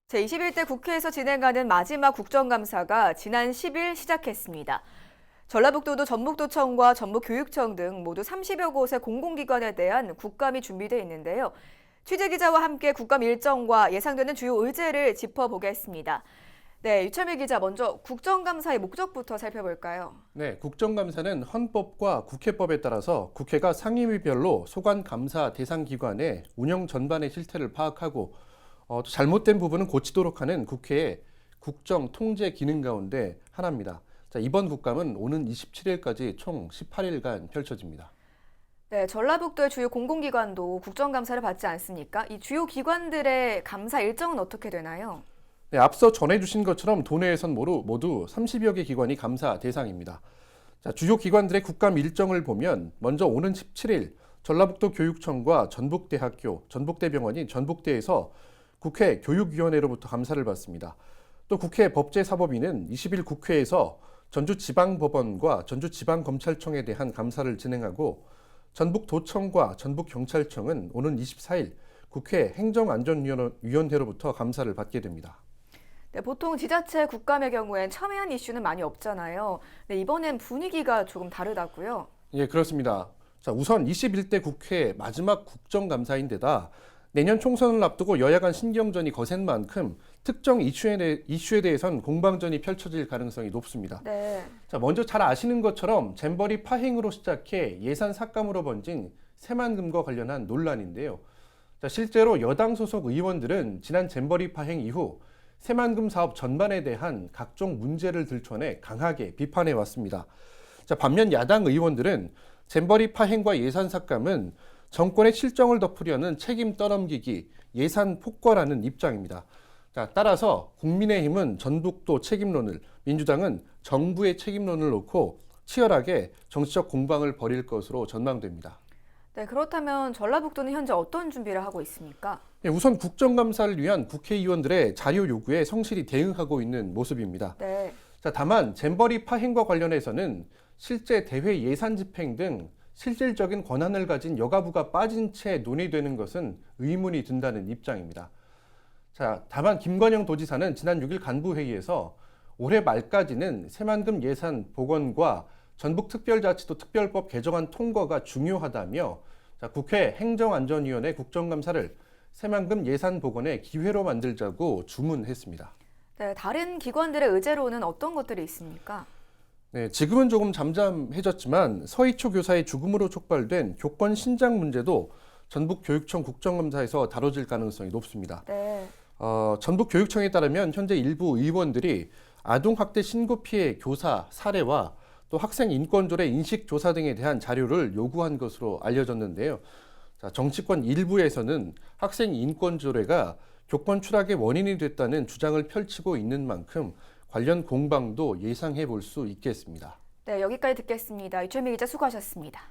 제21대 국회에서 진행하는 마지막 국정감사가 지난 10일 시작했습니다. 전라북도도 전북도청과 전북교육청 등 모두 30여 곳의 공공기관에 대한 국감이 준비돼 있는데요. 취재기자와 함께 국감 일정과 예상되는 주요 의제를 짚어보겠습니다. 네, 유철민 기자, 먼저 국정감사의 목적부터 살펴볼까요? 네, 국정감사는 헌법과 국회법에 따라서 국회가 상임위별로 소관 감사 대상 기관의 운영 전반의 실태를 파악하고 또 잘못된 부분은 고치도록 하는 국회의 국정 통제 기능 가운데 하나입니다. 자, 이번 국감은 오는 27일까지 총 18일간 펼쳐집니다. 네, 전라북도의 주요 공공기관도 국정감사를 받지 않습니까? 이 주요 기관들의 감사 일정은 어떻게 되나요? 네, 앞서 전해주신 것처럼 도내에선 모두 30여 개 기관이 감사 대상입니다. 자, 주요 기관들의 국감 일정을 보면 먼저 오는 17일 전라북도 교육청과 전북대학교, 전북대병원이 전북대에서 국회 교육위원회로부터 감사를 받습니다. 또 국회 법제사법위는 20일 국회에서 전주지방법원과 전주지방검찰청에 대한 감사를 진행하고 전북도청과 전북경찰청은 오는 24일 국회 행정안전위원회로부터 감사를 받게 됩니다. 네, 보통 지자체 국감의 경우엔 첨예한 이슈는 많이 없잖아요. 네, 이번엔 분위기가 조금 다르다고요? 예, 그렇습니다. 자, 우선 21대 국회 마지막 국정감사인데다 내년 총선을 앞두고 여야 간 신경전이 거센 만큼 특정 이슈에 대해선 공방전이 펼쳐질 가능성이 높습니다. 네. 자, 먼저 잘 아시는 것처럼 잼버리 파행으로 시작해 예산 삭감으로 번진 새만금과 관련한 논란인데요. 자, 실제로 여당 소속 의원들은 지난 잼버리 파행 이후 새만금 사업 전반에 대한 각종 문제를 들춰내 강하게 비판해 왔습니다. 자, 반면 야당 의원들은 잼버리 파행과 예산 삭감은 정권의 실정을 덮으려는 책임 떠넘기기, 예산 폭거라는 입장입니다. 자, 따라서 국민의힘은 전북도 책임론을, 민주당은 정부의 책임론을 놓고 치열하게 정치적 공방을 벌일 것으로 전망됩니다. 네, 그렇다면 전라북도는 현재 어떤 준비를 하고 있습니까? 예, 우선 국정감사를 위한 국회의원들의 자료 요구에 성실히 대응하고 있는 모습입니다. 네. 자, 다만 잼버리 파행과 관련해서는 실제 대회 예산 집행 등 실질적인 권한을 가진 여가부가 빠진 채 논의되는 것은 의문이 든다는 입장입니다. 자, 다만 김관영 도지사는 지난 6일 간부회의에서 올해 말까지는 새만금 예산 복원과 전북특별자치도 특별법 개정안 통과가 중요하다며 자, 국회 행정안전위원회 국정감사를 새만금 예산 복원의 기회로 만들자고 주문했습니다. 네, 다른 기관들의 의제로는 어떤 것들이 있습니까? 네, 지금은 조금 잠잠해졌지만 서희초 교사의 죽음으로 촉발된 교권 신장 문제도 전북교육청 국정감사에서 다뤄질 가능성이 높습니다. 네. 전북교육청에 따르면 현재 일부 의원들이 아동학대 신고 피해 교사 사례와 또 학생 인권조례 인식조사 등에 대한 자료를 요구한 것으로 알려졌는데요. 자, 정치권 일부에서는 학생 인권조례가 교권 추락의 원인이 됐다는 주장을 펼치고 있는 만큼 관련 공방도 예상해 볼 수 있겠습니다. 네, 여기까지 듣겠습니다. 유철미 기자 수고하셨습니다.